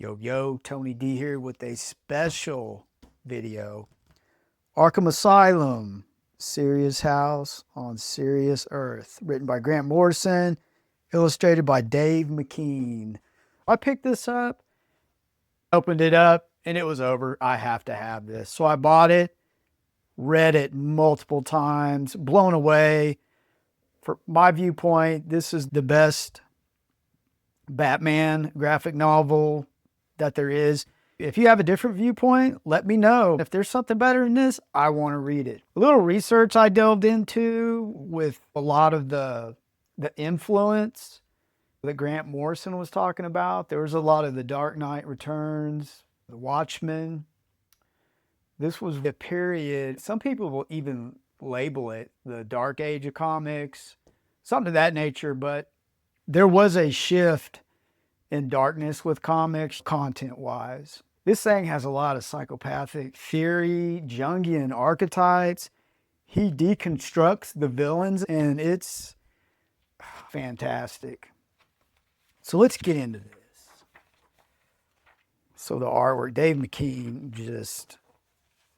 Yo, Tony D here with a special video. Arkham Asylum, Serious House on Serious Earth, written by Grant Morrison, illustrated by Dave McKean. I picked this up, opened it up, and it was over. I have to have this. So I bought it, read it multiple times, blown away. From my viewpoint, this is the best Batman graphic novel that there is. If you have a different viewpoint, let me know. If there's something better than this, I want to read it. A little research I delved into with a lot of the influence that Grant Morrison was talking about. There was a lot of The Dark Knight Returns, The Watchmen. This was the period, some people will even label it the dark age of comics, something of that nature, but there was a shift in darkness with comics content-wise. This thing has a lot of psychopathic theory, Jungian archetypes. He deconstructs the villains, and it's fantastic. So let's get into this. So the artwork, Dave McKean, just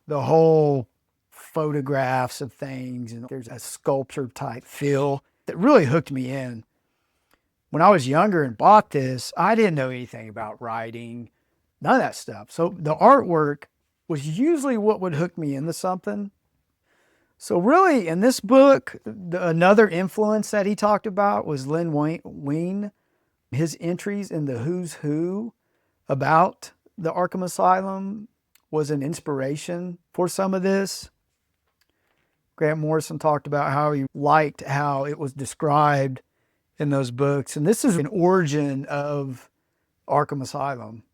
the whole photographs of things, and there's a sculpture type feel that really hooked me in. When I was younger and bought this, I didn't know anything about writing, none of that stuff. So the artwork was usually what would hook me into something. So really, in this book, another influence that he talked about was Len Wein. His entries in the Who's Who about the Arkham Asylum was an inspiration for some of this. Grant Morrison talked about how he liked how it was described in those books. And this is an origin of Arkham Asylum.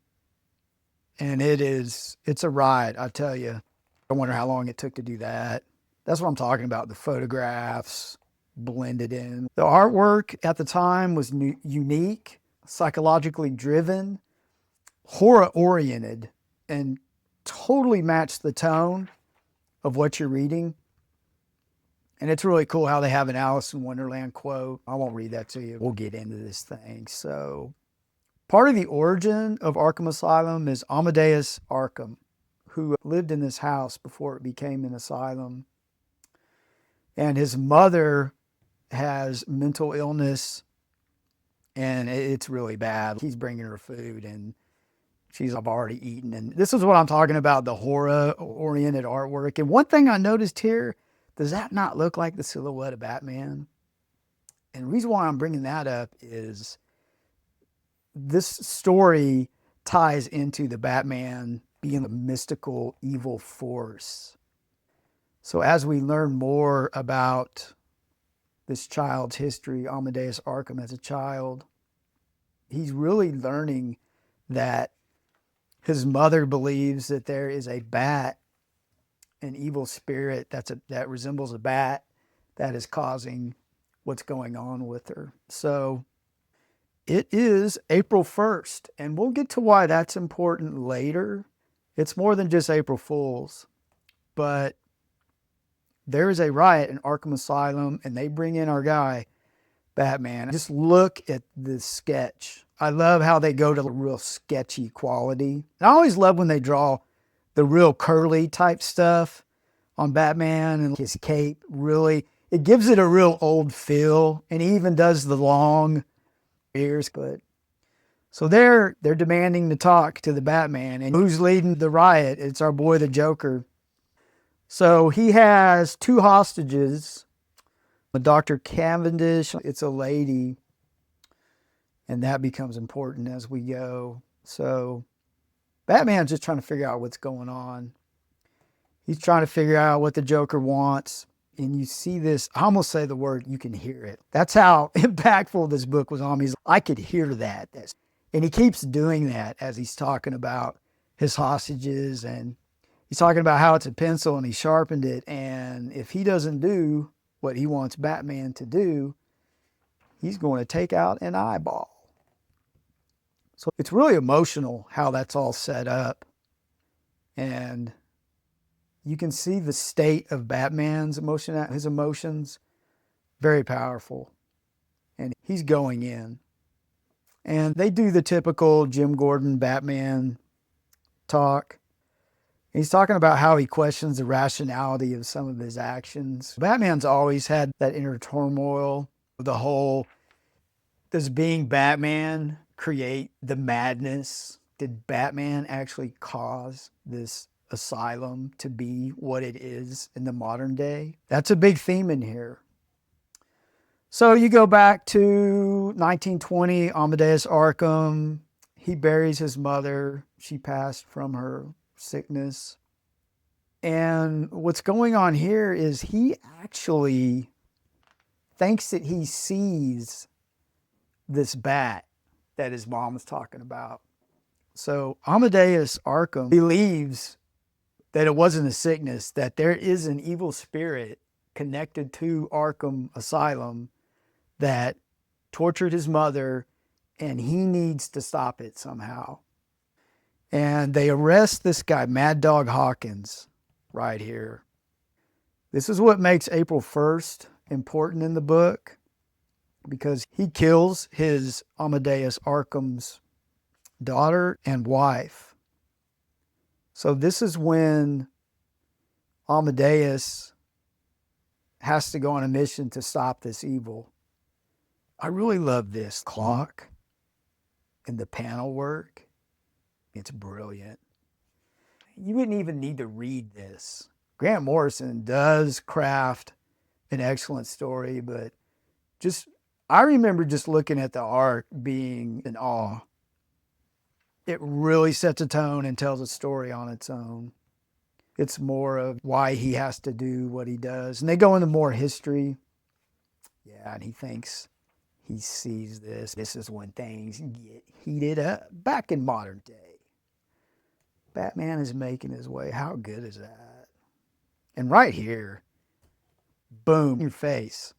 And it's a ride, I tell you. I wonder how long it took to do that. That's what I'm talking about, the photographs blended in. The artwork at the time was unique, psychologically driven, horror-oriented, and totally matched the tone of what you're reading. And it's really cool how they have an Alice in Wonderland quote. I won't read that to you. We'll get into this thing. So part of the origin of Arkham Asylum is Amadeus Arkham, who lived in this house before it became an asylum. And his mother has mental illness, and it's really bad. He's bringing her food, and she's already eaten. And this is what I'm talking about, the horror-oriented artwork. And one thing I noticed here, does that not look like the silhouette of Batman? And the reason why I'm bringing that up is this story ties into the Batman being a mystical evil force. So as we learn more about this child's history, Amadeus Arkham as a child, he's really learning that his mother believes that there is a bat, an evil spirit that resembles a bat, that is causing what's going on with her. So it is April 1st, and we'll get to why that's important later. It's more than just April Fools, but there is a riot in Arkham Asylum, and they bring in our guy, Batman. Just look at this sketch. I love how they go to the real sketchy quality. And I always love when they draw the real curly type stuff on Batman and his cape. Really, it gives it a real old feel, and he even does the long ears. But so they're demanding to talk to the Batman, and who's leading the riot? It's our boy the Joker. So he has two hostages, Dr. Cavendish. It's a lady, and that becomes important as we go. So Batman's just trying to figure out what's going on. He's trying to figure out what the Joker wants. And you see this, I almost say the word, you can hear it. That's how impactful this book was on me. I could hear that. And he keeps doing that as he's talking about his hostages. And he's talking about how it's a pencil and he sharpened it. And if he doesn't do what he wants Batman to do, he's going to take out an eyeball. So it's really emotional how that's all set up. And you can see the state of Batman's emotion, his emotions, very powerful. And he's going in. And they do the typical Jim Gordon Batman talk. He's talking about how he questions the rationality of some of his actions. Batman's always had that inner turmoil, the whole, does being Batman create the madness? Did Batman actually cause this asylum to be what it is in the modern day? That's a big theme in here. So you go back to 1920, Amadeus Arkham. He buries his mother. She passed from her sickness. And what's going on here is he actually thinks that he sees this bat that his mom was talking about. So Amadeus Arkham believes that it wasn't a sickness, that there is an evil spirit connected to Arkham Asylum that tortured his mother, and he needs to stop it somehow. And they arrest this guy, Mad Dog Hawkins, right here. This is what makes April 1st important in the book, because he kills his Amadeus Arkham's daughter and wife. So this is when Amadeus has to go on a mission to stop this evil. I really love this clock and the panel work. It's brilliant. You wouldn't even need to read this. Grant Morrison does craft an excellent story, but I remember just looking at the art being in awe. It really sets a tone and tells a story on its own. It's more of why he has to do what he does. And they go into more history. Yeah, and he thinks he sees this. This is when things get heated up back in modern day. Batman is making his way. How good is that? And right here, boom, your face.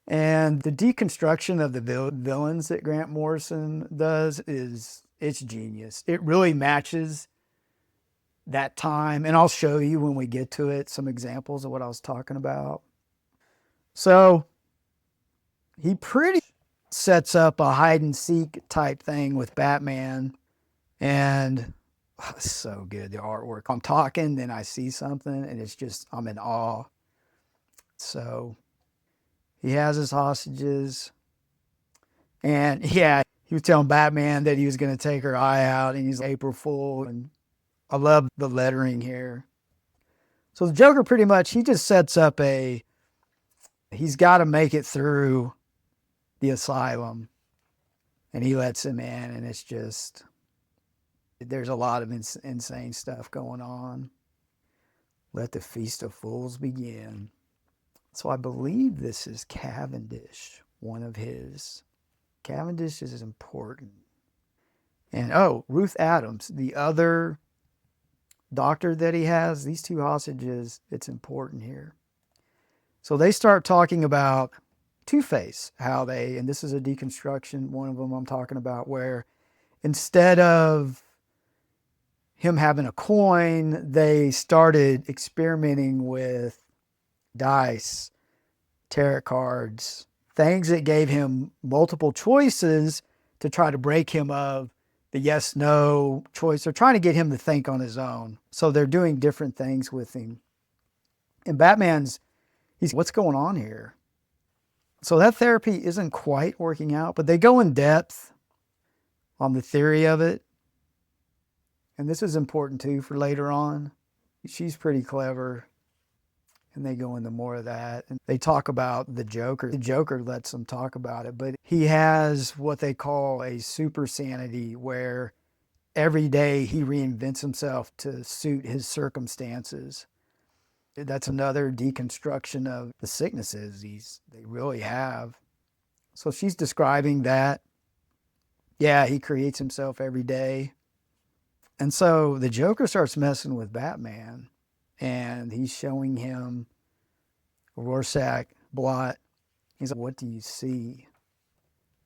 And the deconstruction of the villains that Grant Morrison does it's genius. It really matches that time. And I'll show you when we get to it some examples of what I was talking about. So he pretty sets up a hide and seek type thing with Batman. And it's so good, the artwork. I'm talking, then I see something, and it's just, I'm in awe. So he has his hostages. And yeah, he was telling Batman that he was going to take her eye out, and he's April Fool. And I love the lettering here. So the Joker pretty much, he just sets up he's got to make it through the asylum. And he lets him in, and it's just, there's a lot of insane stuff going on. Let the Feast of Fools begin. So I believe this is Cavendish, one of his. Cavendish is important. And Ruth Adams, the other doctor that he has, these two hostages, it's important here. So they start talking about Two-Face, and this is a deconstruction, one of them I'm talking about, where instead of him having a coin, they started experimenting with dice, tarot cards, things that gave him multiple choices to try to break him of the yes, no choice. They're trying to get him to think on his own. So they're doing different things with him. And he's, what's going on here? So that therapy isn't quite working out, but they go in depth on the theory of it. And this is important too for later on. She's pretty clever. And they go into more of that. And they talk about the Joker. The Joker lets them talk about it, but he has what they call a super sanity, where every day he reinvents himself to suit his circumstances. That's another deconstruction of the sicknesses they really have. So she's describing that. Yeah, he creates himself every day. And so the Joker starts messing with Batman, and he's showing him Rorschach blot. He's like, what do you see?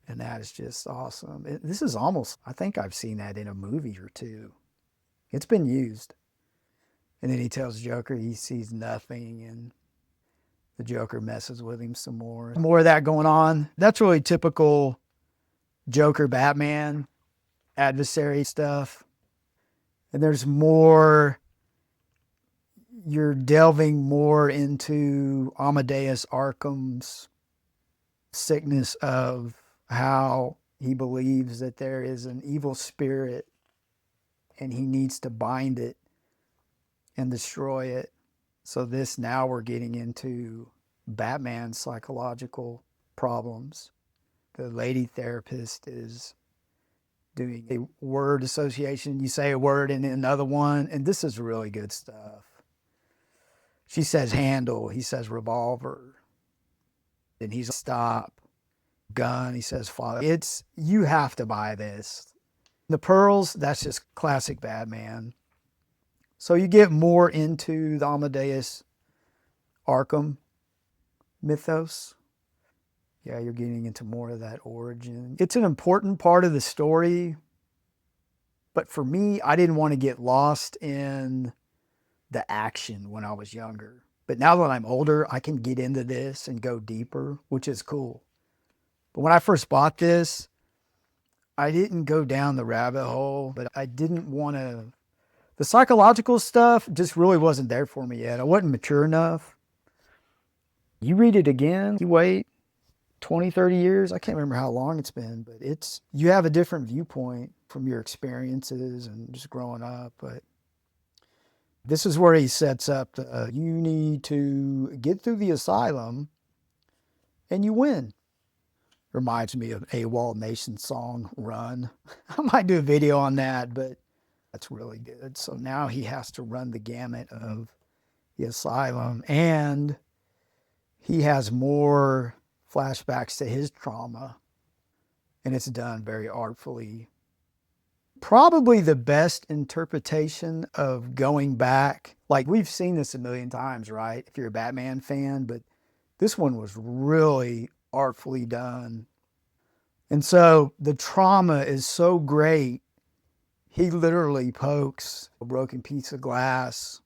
And that is just awesome. This is almost, I think I've seen that in a movie or two. It's been used. And then he tells Joker he sees nothing, and the Joker messes with him some more. More of that going on. That's really typical Joker, Batman, adversary stuff. And there's more, you're delving more into Amadeus Arkham's sickness of how he believes that there is an evil spirit and he needs to bind it and destroy it. So this, now we're getting into Batman's psychological problems. The lady therapist is doing a word association. You say a word and another one, and this is really good stuff. She says handle, he says revolver. And he's stop, gun, he says father. It's, you have to buy this. The pearls, that's just classic Batman. So you get more into the Amadeus Arkham mythos. Yeah, you're getting into more of that origin. It's an important part of the story, but for me, I didn't want to get lost in the action when I was younger. But now that I'm older, I can get into this and go deeper, which is cool. But when I first bought this, I didn't go down the rabbit hole, but I didn't want to, the psychological stuff just really wasn't there for me yet. I wasn't mature enough. You read it again, you wait 20, 30 years. I can't remember how long it's been, but it's, you have a different viewpoint from your experiences and just growing up. But this is where he sets up the, you need to get through the asylum and you win. Reminds me of AWOL Nation's song, Run. I might do a video on that, but that's really good. So now he has to run the gamut of the asylum, and he has more flashbacks to his trauma, and it's done very artfully. Probably the best interpretation of going back. Like, we've seen this a million times, right? If you're a Batman fan, but this one was really artfully done. And so the trauma is so great. He literally pokes a broken piece of glass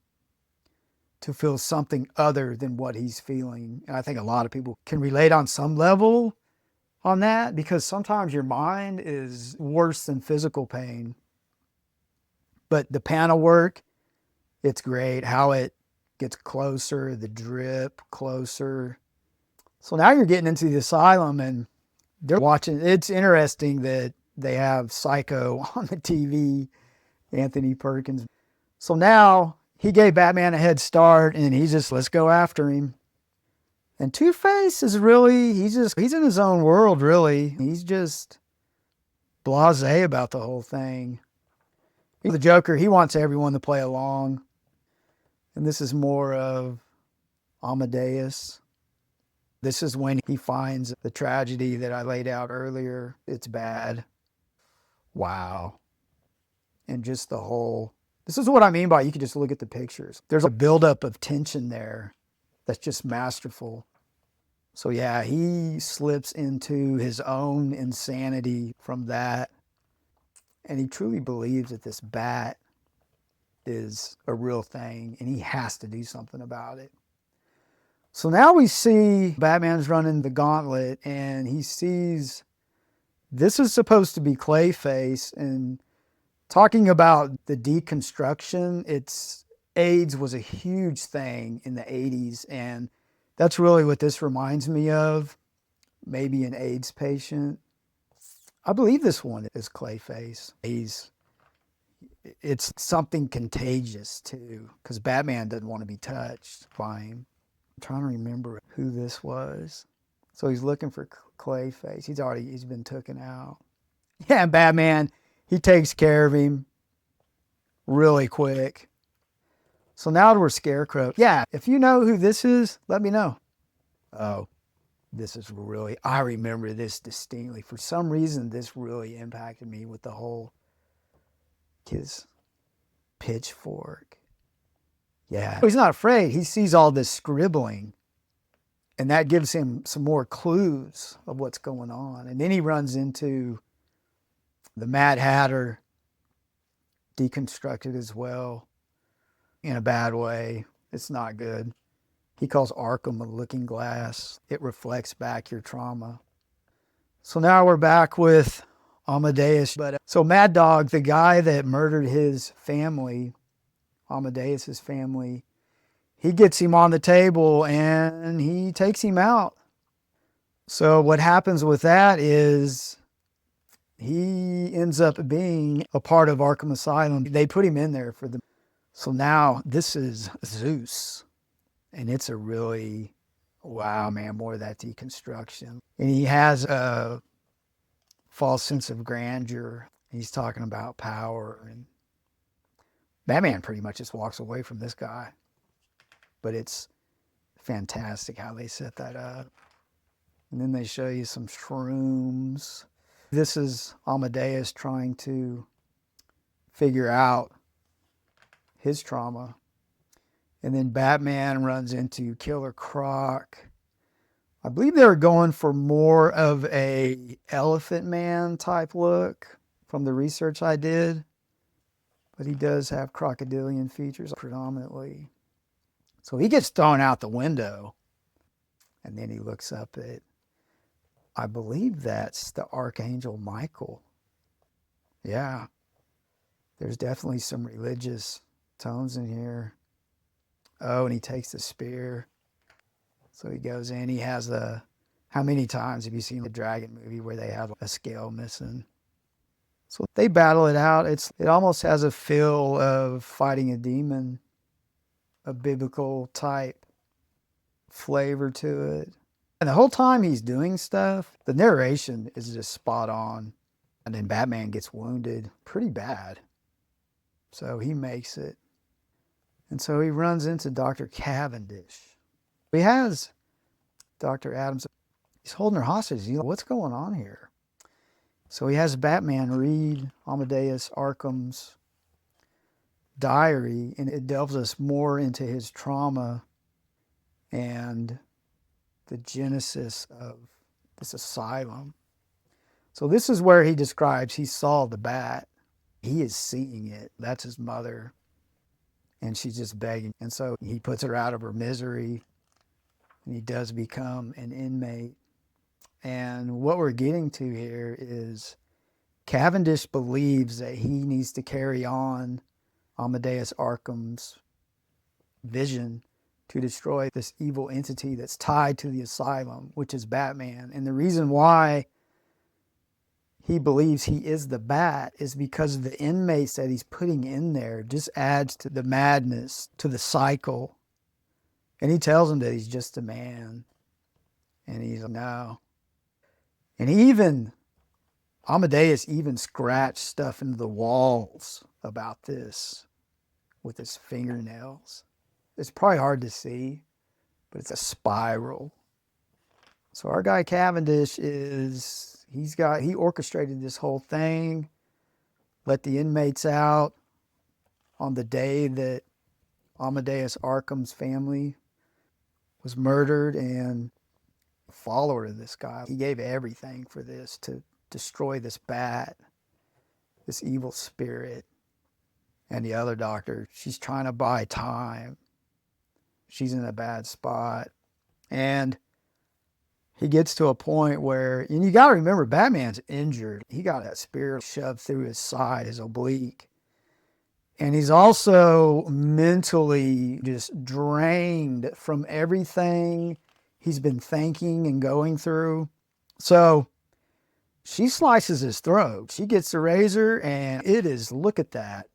to feel something other than what he's feeling. And I think a lot of people can relate on some level on that, because sometimes your mind is worse than physical pain. But the panel work, it's great. How it gets closer, the drip closer. So now you're getting into the asylum and they're watching. It's interesting that they have Psycho on the TV, Anthony Perkins. So now he gave Batman a head start and he's just, let's go after him. And Two-Face is really, he's in his own world, really. He's just blasé about the whole thing. The Joker, he wants everyone to play along. And this is more of Amadeus. This is when he finds the tragedy that I laid out earlier. It's bad. Wow. And just the whole, this is what I mean by you can just look at the pictures. There's a buildup of tension there that's just masterful. So yeah, he slips into his own insanity from that. And he truly believes that this bat is a real thing and he has to do something about it. So now we see Batman's running the gauntlet and he sees, this is supposed to be Clayface, and talking about the deconstruction, it's, AIDS was a huge thing in the 80s, and that's really what this reminds me of. Maybe an AIDS patient. I believe this one is Clayface. It's something contagious too, because Batman doesn't want to be touched by him. I'm trying to remember who this was. So he's looking for Clayface. He's been taken out. Yeah, and Batman, he takes care of him really quick. So now we're Scarecrow. Yeah, if you know who this is, let me know. Oh, this is really, I remember this distinctly. For some reason, this really impacted me with the whole, his pitchfork. Yeah, he's not afraid. He sees all this scribbling, and that gives him some more clues of what's going on. And then he runs into the Mad Hatter, deconstructed as well, in a bad way. It's not good. He calls Arkham a looking glass. It reflects back your trauma. So now we're back with Amadeus. But so Mad Dog, the guy that murdered his family, Amadeus's family, he gets him on the table and he takes him out. So what happens with that is he ends up being a part of Arkham Asylum. They put him in there for the... So now this is Zeus. And it's a really, wow, man, more of that deconstruction. And he has a false sense of grandeur. He's talking about power. And Batman pretty much just walks away from this guy. But it's fantastic how they set that up. And then they show you some shrooms. This is Amadeus trying to figure out his trauma. And then Batman runs into Killer Croc. I believe they were going for more of a Elephant Man type look from the research I did. But he does have crocodilian features predominantly. So he gets thrown out the window. And then he looks up at, I believe that's the Archangel Michael. Yeah. There's definitely some religious tones in here. Oh, and he takes the spear. So he goes in. He has a... How many times have you seen the Dragon movie where they have a scale missing? So they battle it out. It almost has a feel of fighting a demon. A biblical type flavor to it. And the whole time he's doing stuff, the narration is just spot on. And then Batman gets wounded pretty bad. So he makes it. And so he runs into Dr. Cavendish. He has Dr. Adams. He's holding her hostage. He's like, what's going on here? So he has Batman read Amadeus Arkham's diary, and it delves us more into his trauma and the genesis of this asylum. So this is where he describes he saw the bat. He is seeing it. That's his mother. And she's just begging. And so he puts her out of her misery. And he does become an inmate. And what we're getting to here is Cavendish believes that he needs to carry on Amadeus Arkham's vision to destroy this evil entity that's tied to the asylum, which is Batman. And the reason why he believes he is the bat is because of the inmates that he's putting in there just adds to the madness, to the cycle. And he tells him that he's just a man. And he's like, no. And Amadeus even scratched stuff into the walls about this with his fingernails. It's probably hard to see, but it's a spiral. So our guy Cavendish he orchestrated this whole thing, let the inmates out on the day that Amadeus Arkham's family was murdered, and a follower of this guy. He gave everything for this, to destroy this bat, this evil spirit. And the other doctor, she's trying to buy time. She's in a bad spot. And he gets to a point where, and you got to remember, Batman's injured. He got that spear shoved through his side, his oblique. And he's also mentally just drained from everything he's been thinking and going through. So she slices his throat. She gets the razor, and it is, look at that.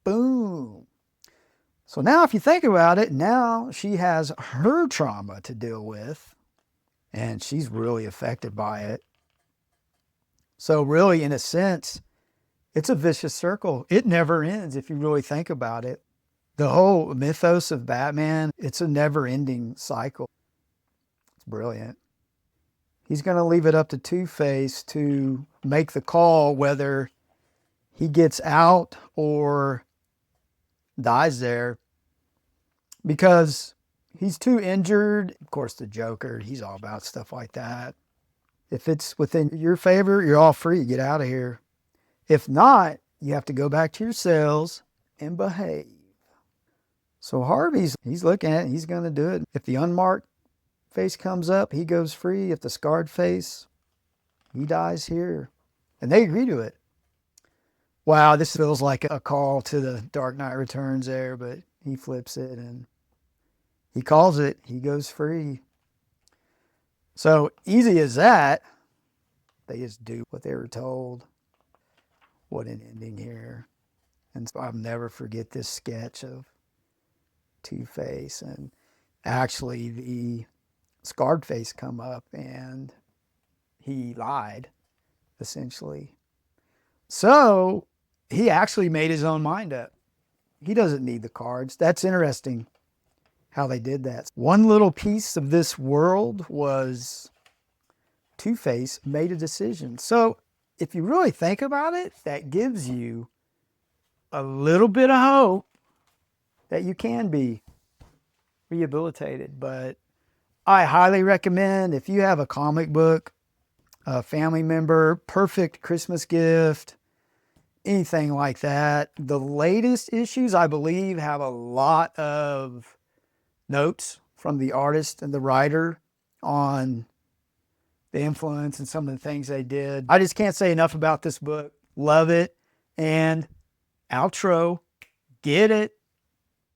Boom. So now if you think about it, now she has her trauma to deal with, and she's really affected by it. So really, in a sense, it's a vicious circle. It never ends if you really think about it. The whole mythos of Batman, it's a never-ending cycle. It's brilliant. He's going to leave it up to Two-Face to make the call whether he gets out or dies there, because he's too injured. Of course, the Joker, he's all about stuff like that. If it's within your favor, you're all free. Get out of here. If not, you have to go back to your cells and behave. So Harvey's looking at it. He's going to do it. If the unmarked face comes up, he goes free. If the scarred face, he dies here. And they agree to it. Wow, this feels like a call to the Dark Knight Returns there, but he flips it and he calls it. He goes free. So easy as that, they just do what they were told. What an ending here. And so I'll never forget this sketch of Two-Face and actually the scarred face come up and he lied, essentially. So he actually made his own mind up. He doesn't need the cards. That's interesting how they did that. One little piece of this world was Two-Face made a decision. So if you really think about it, that gives you a little bit of hope that you can be rehabilitated. But I highly recommend, if you have a comic book, a family member, perfect Christmas gift, anything like that. The latest issues, I believe, have a lot of notes from the artist and the writer on the influence and some of the things they did. I just can't say enough about this book. Love it. And outro, get it.